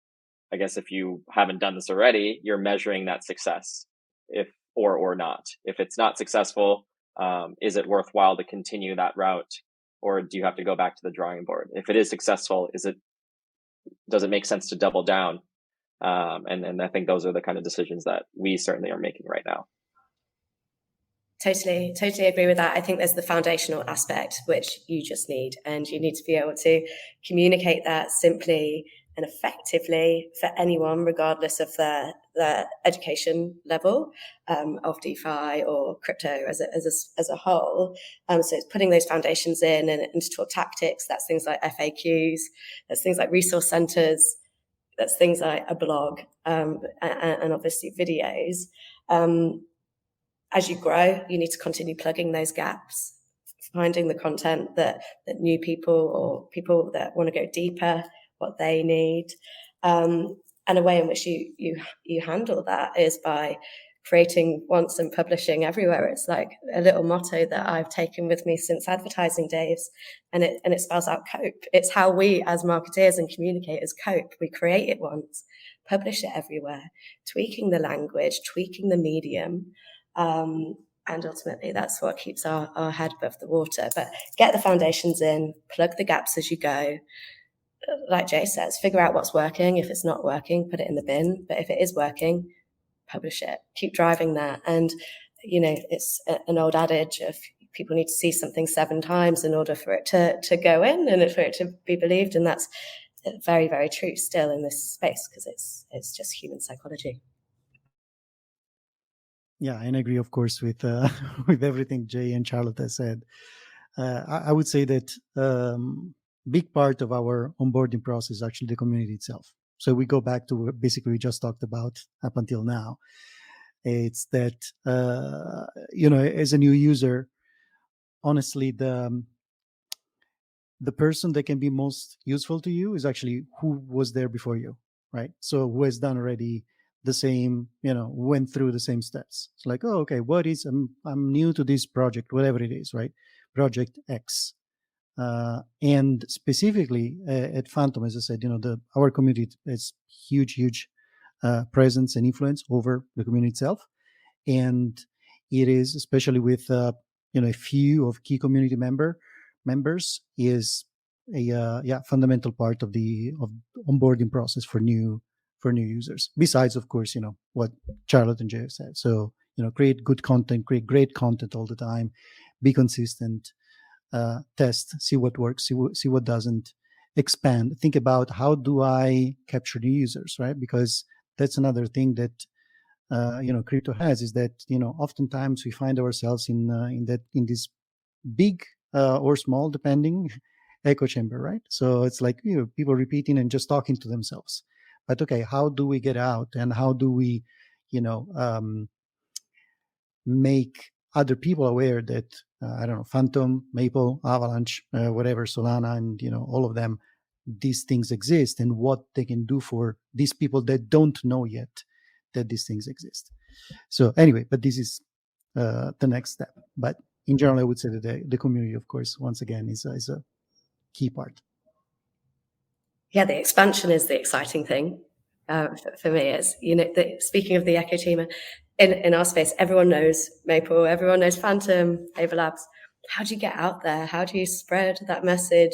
I guess if you haven't done this already, you're measuring that success, if or not. If it's not successful, is it worthwhile to continue that route, or do you have to go back to the drawing board? If it is successful, does it make sense to double down? And I think those are the kind of decisions that we certainly are making right now. Totally agree with that. I think there's the foundational aspect, which you just need, and you need to be able to communicate that simply and effectively for anyone, regardless of their education level of DeFi or crypto as a whole. So it's putting those foundations in and into talk tactics. That's things like FAQs. That's things like resource centers. That's things like a blog and obviously videos. As you grow, you need to continue plugging those gaps, finding the content that new people or people that want to go deeper, what they need. And a way in which you handle that is by creating once and publishing everywhere. It's like a little motto that I've taken with me since advertising days, and it spells out cope. It's how we as marketeers and communicators cope. We create it once, publish it everywhere, tweaking the language, tweaking the medium. And ultimately that's what keeps our head above the water. But get the foundations in, plug the gaps as you go. Like Jay says, figure out what's working. If it's not working, put it in the bin. But if it is working, publish it. Keep driving that. And, it's an old adage of people need to see something 7 times in order for it to go in and for it to be believed. And that's very, very true still in this space, because it's just human psychology. Yeah, and I agree, of course, with with everything Jay and Charlotte has said. I would say that big part of our onboarding process is actually the community itself. So we go back to what basically we just talked about up until now. It's that, as a new user, honestly, the person that can be most useful to you is actually who was there before you, right? So who has done already the same, went through the same steps. It's like, oh, okay, I'm new to this project, whatever it is, right? Project X. And specifically at Fantom, as I said, our community has huge presence and influence over the community itself. And it is, especially with, a few of key community members, is a fundamental part of the onboarding process for new users. Besides, of course, what Charlotte and Jay have said. So, create good content, create great content all the time, be consistent, test, see what works, see what doesn't, expand. Think about how do I capture new users, right? Because that's another thing that crypto has, is that oftentimes we find ourselves in this big or small, depending, echo chamber, right? So it's like people repeating and just talking to themselves. But okay, how do we get out, and how do we, make other people aware that I don't know, Fantom, Maple, Avalanche, whatever, Solana, and all of them, these things exist, and what they can do for these people that don't know yet that these things exist. So anyway, but this is the next step. But in general, I would say that the community, of course, once again, is a key part. Yeah, the expansion is the exciting thing for me. Is speaking of the echo chamber, in our space, everyone knows Maple, everyone knows Fantom, Ava Labs. How do you get out there? How do you spread that message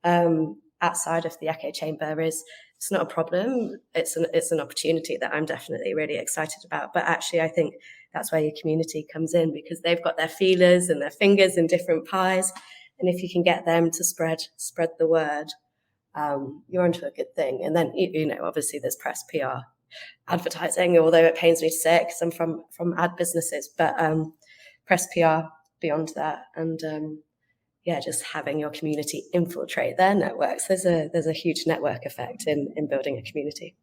outside of the echo chamber? It's not a problem. It's an opportunity that I'm definitely really excited about. But actually, I think that's where your community comes in, because they've got their feelers and their fingers in different pies, and if you can get them to spread the word, you're onto a good thing. And then obviously there's press, PR, advertising, although it pains me to say it because I'm from ad businesses, but press, PR beyond that, and just having your community infiltrate their networks. There's a huge network effect in building a community.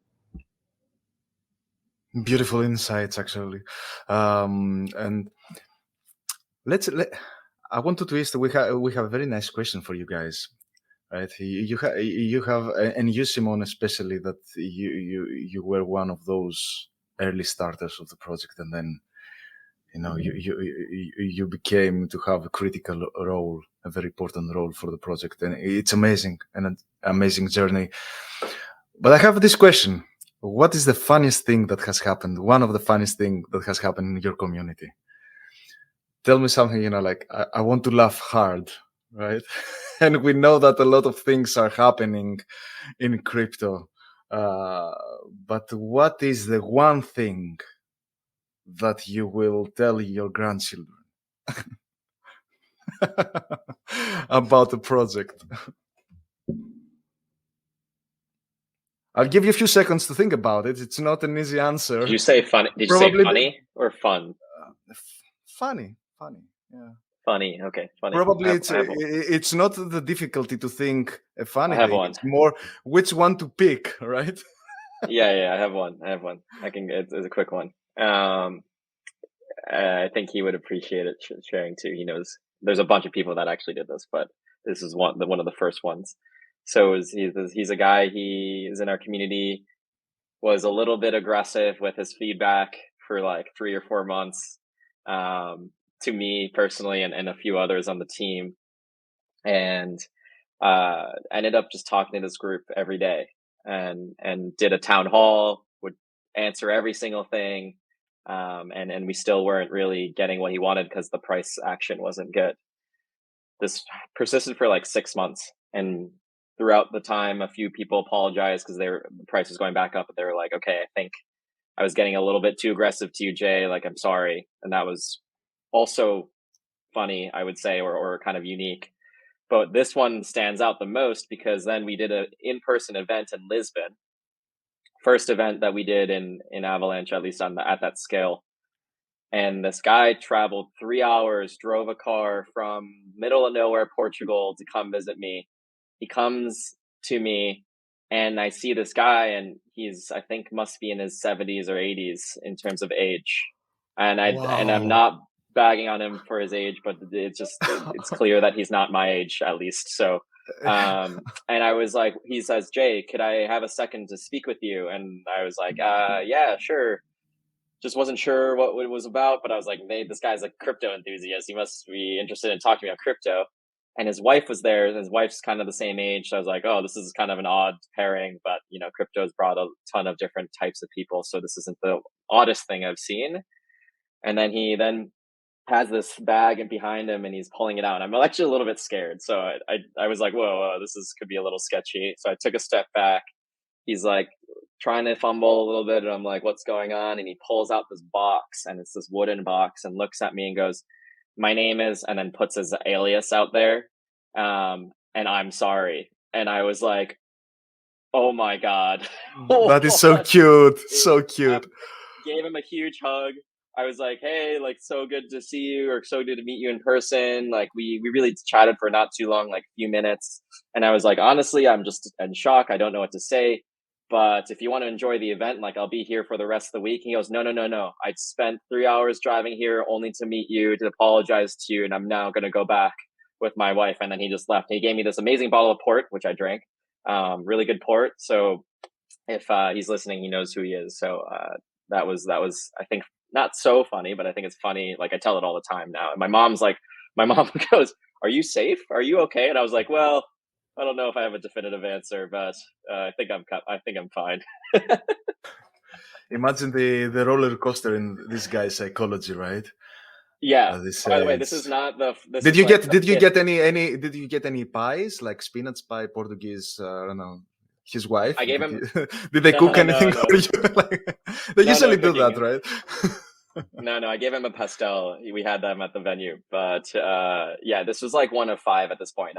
Beautiful insights, actually. And I want to twist. We have a very nice question for you guys. right? You have, and you, Simone, especially, that you were one of those early starters of the project, and then you became to have a critical role, a very important role for the project, and it's amazing, and an amazing journey. But I have this question: what is the funniest thing that has happened? One of the funniest thing that has happened in your community? Tell me something, like I want to laugh hard, right? And we know that a lot of things are happening in crypto. But what is the one thing that you will tell your grandchildren about the project? I'll give you a few seconds to think about it. It's not an easy answer. Did you say funny? Did you say funny or fun? Funny, yeah. Funny, okay, funny. Probably it's not the difficulty to think a funny I have thing. one. It's more which one to pick, right? Yeah, I have one. It's a quick one. I think he would appreciate it sharing too. He knows there's a bunch of people that actually did this, but this is one of the first ones. So he's a guy. He is in our community. Was a little bit aggressive with his feedback for like 3 or 4 months, to me personally and a few others on the team, and ended up just talking to this group every day and did a town hall, would answer every single thing. And we still weren't really getting what he wanted because the price action wasn't good. This persisted for like 6 months, and throughout the time, a few people apologized because the price was going back up. But they were like, "Okay, I think I was getting a little bit too aggressive to you, Jay. Like, I'm sorry." And that was also funny, I would say, or kind of unique. But this one stands out the most because then we did an in-person event in Lisbon. First event that we did in Avalanche, at least at that scale. And this guy traveled 3 hours, drove a car from middle of nowhere, Portugal, to come visit me. He comes to me and I see this guy, and he's, I think, must be in his 70s or 80s in terms of age. And I'm not bagging on him for his age, but it's clear that he's not my age, at least. So, and I was like, he says, "Jay, could I have a second to speak with you?" And I was like, yeah, sure. Just wasn't sure what it was about, but I was like, "Hey, this guy's a crypto enthusiast. He must be interested in talking to me about crypto." And his wife was there, and his wife's kind of the same age. So I was like, "Oh, this is kind of an odd pairing," but crypto's brought a ton of different types of people. So this isn't the oddest thing I've seen. And then he has this bag and behind him, and he's pulling it out. I'm actually a little bit scared. So I was like, whoa, this could be a little sketchy. So I took a step back. He's like trying to fumble a little bit, and I'm like, "What's going on?" And he pulls out this box, and it's this wooden box, and looks at me and goes, "My name is," and then puts his alias out there, and "I'm sorry." And I was like, "Oh my God." That is so cute. So cute. I gave him a huge hug. I was like, "Hey, like, so good to see you, or so good to meet you in person." Like, we really chatted for not too long, like a few minutes. And I was like, "Honestly, I'm just in shock. I don't know what to say. But if you want to enjoy the event, like, I'll be here for the rest of the week." And he goes, No. I spent 3 hours driving here only to meet you, to apologize to you. And I'm now going to go back with my wife. And then he just left. He gave me this amazing bottle of port, which I drank. Really good port. So if he's listening, he knows who he is. So that was, I think, not so funny, but I think it's funny. Like, I tell it all the time now. And my mom goes, "Are you safe? Are you okay?" And I was like, "Well, I don't know if I have a definitive answer, but I think I'm fine." Imagine the roller coaster in this guy's psychology, right? Yeah. By the way, this is not the. Did you get any pies, like spinach pie, Portuguese? I don't know. His wife. I gave him. Did they cook anything for you? They usually do that, right? No, I gave him a pastel. We had them at the venue, but yeah, this was like 1 of 5 at this point.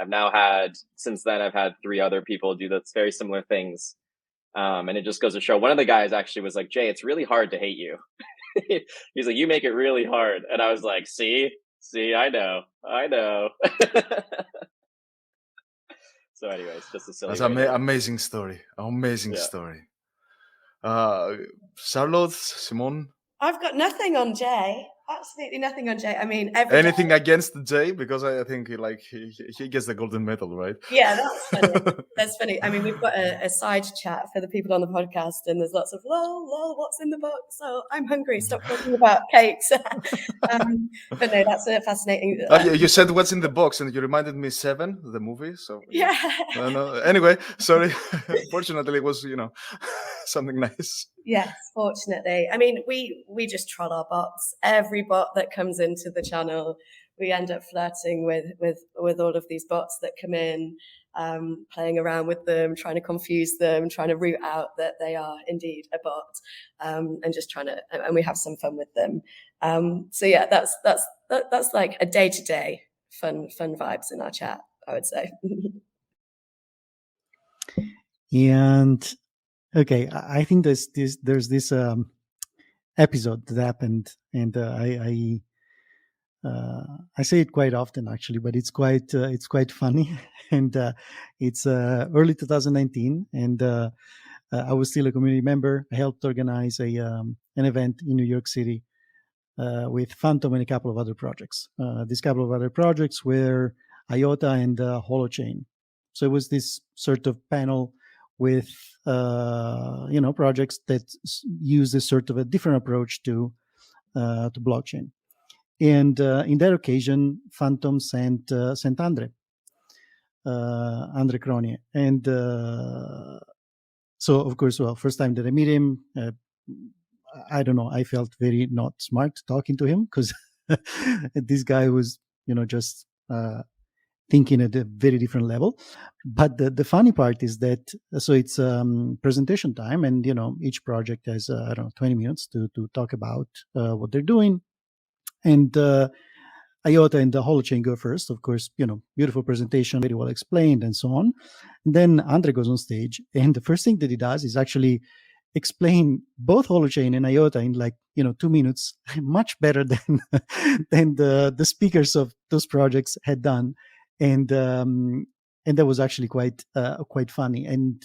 Since then I've had 3 other people do this very similar things, and it just goes to show. One of the guys actually was like, "Jay, it's really hard to hate you." He's like, "You make it really hard," and I was like, "See, I know." So, anyways, just a silly. That's amazing story. Amazing story. Charlotte, Simone. I've got nothing on Jay. Absolutely nothing on Jay. I mean, every day. Anything against Jay? Because I think he gets the golden medal, right? Yeah, that's funny. That's funny. I mean, we've got a side chat for the people on the podcast, and there's lots of lol, what's in the box? So I'm hungry. Stop talking about cakes. But no, that's a fascinating. You said what's in the box, and you reminded me Seven, the movie. So Yeah. No. Anyway, sorry. Fortunately, it was something nice. Yes, fortunately. I mean, we just troll our bots. Every bot that comes into the channel, we end up flirting with all of these bots that come in, playing around with them, trying to confuse them, trying to root out that they are indeed a bot, and just and we have some fun with them. So yeah, that's like a day-to-day fun vibes in our chat, I would say. And okay, I think there's this episode that happened, and I say it quite often actually, but it's quite funny, and it's early 2019, and I was still a community member. I helped organize an event in New York City with Fantom and a couple of other projects. These couple of other projects were IOTA and Holochain. So it was this sort of panel with projects that use a sort of a different approach to blockchain. And in that occasion, Fantom sent Andre Cronier, and so of course, first time that I meet him, I don't know, I felt very not smart talking to him, because this guy was just thinking at a very different level. But the funny part is that, so it's presentation time, and each project has 20 minutes to talk about what they're doing. And IOTA and the Holochain go first, of course, beautiful presentation, very well explained, and so on. And then Andre goes on stage, and the first thing that he does is actually explain both Holochain and IOTA in 2 minutes, much better than the speakers of those projects had done. And that was actually quite funny. And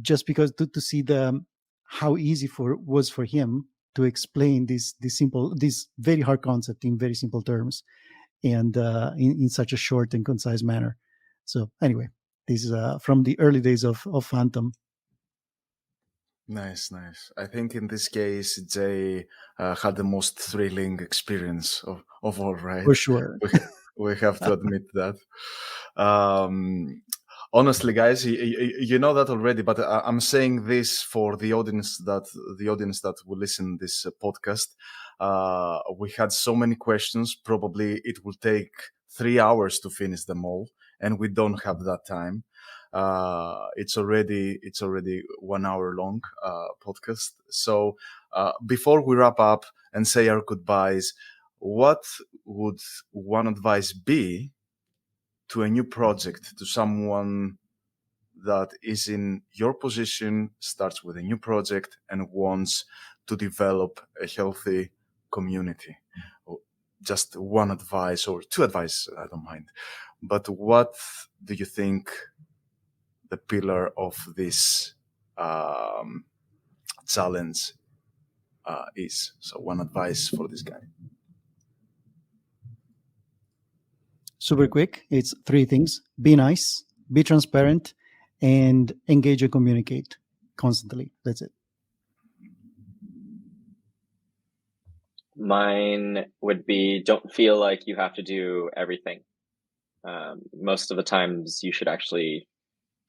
just because to see how easy was for him to explain this very hard concept in very simple terms, and in such a short and concise manner. So anyway, this is from the early days of Fantom. Nice. I think in this case, Jay had the most thrilling experience of all, right? For sure. We have to admit that. Honestly, guys, you know that already, but I'm saying this for the audience that will listen to this podcast. We had so many questions. Probably it will take 3 hours to finish them all, and we don't have that time. It's already 1 hour long podcast. So before we wrap up and say our goodbyes, what would one advice be to a new project, to someone that is in your position, starts with a new project and wants to develop a healthy community? Just one advice or two advice, I don't mind. But what do you think the pillar of this challenge is? So one advice for this guy. Super quick. It's 3 things: be nice, be transparent, and engage and communicate constantly. That's it. Mine would be, don't feel like you have to do everything. Most of the times you should actually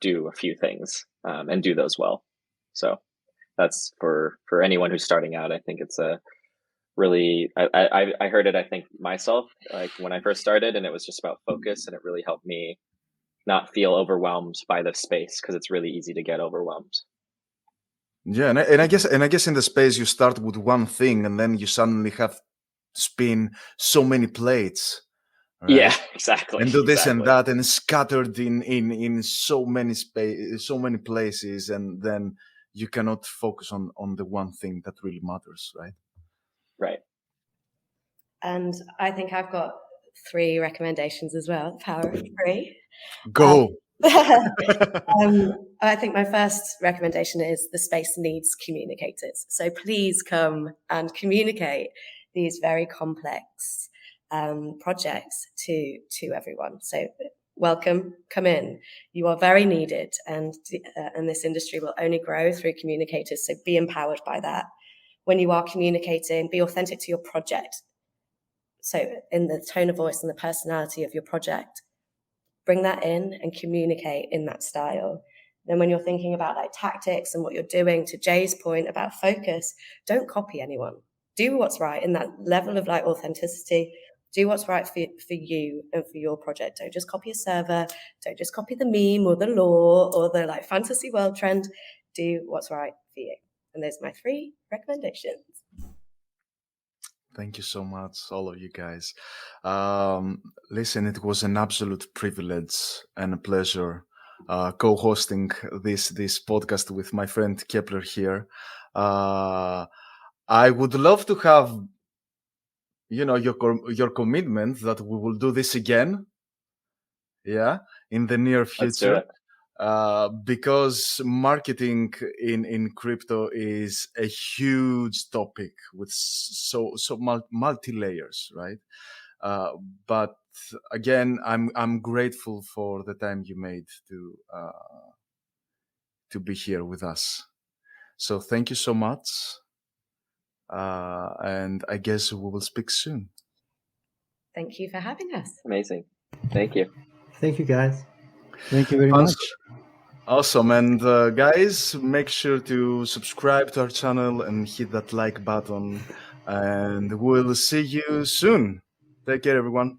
do a few things and do those well. So that's for anyone who's starting out. I think it's a really, I heard it, I think, myself, like when I first started, and it was just about focus, and it really helped me not feel overwhelmed by the space, because it's really easy to get overwhelmed. Yeah, and I guess in the space you start with one thing, and then you suddenly have to spin so many plates. Right? Yeah, exactly. And do this and that, and scattered in so many places, and then you cannot focus on the one thing that really matters, right? Right. And I think I've got 3 recommendations as well. Power of 3. Go. I think my first recommendation is the space needs communicators. So please come and communicate. these very complex projects to everyone. So welcome, come in. You are very needed, and this industry will only grow through communicators. So be empowered by that. When you are communicating, be authentic to your project. So in the tone of voice and the personality of your project, bring that in and communicate in that style. Then when you're thinking about like tactics and what you're doing, to Jay's point about focus, don't copy anyone. Do what's right in that level of like authenticity. Do what's right for you and for your project. Don't just copy a server. Don't just copy the meme or the law or the like fantasy world trend. Do what's right for you. And those are my 3 recommendations. Thank you so much, all of you guys. Listen, it was an absolute privilege and a pleasure co-hosting this podcast with my friend Kepler here. I would love to have, your commitment that we will do this again. Yeah, in the near future. Let's do it. Because marketing in crypto is a huge topic with so multi layers, right? But again, I'm grateful for the time you made to be here with us. So thank you so much, and I guess we will speak soon. Thank you for having us. Amazing. Thank you. Thank you, guys. Thank you very much. Awesome. And guys, make sure to subscribe to our channel and hit that like button. And we'll see you soon. Take care, everyone.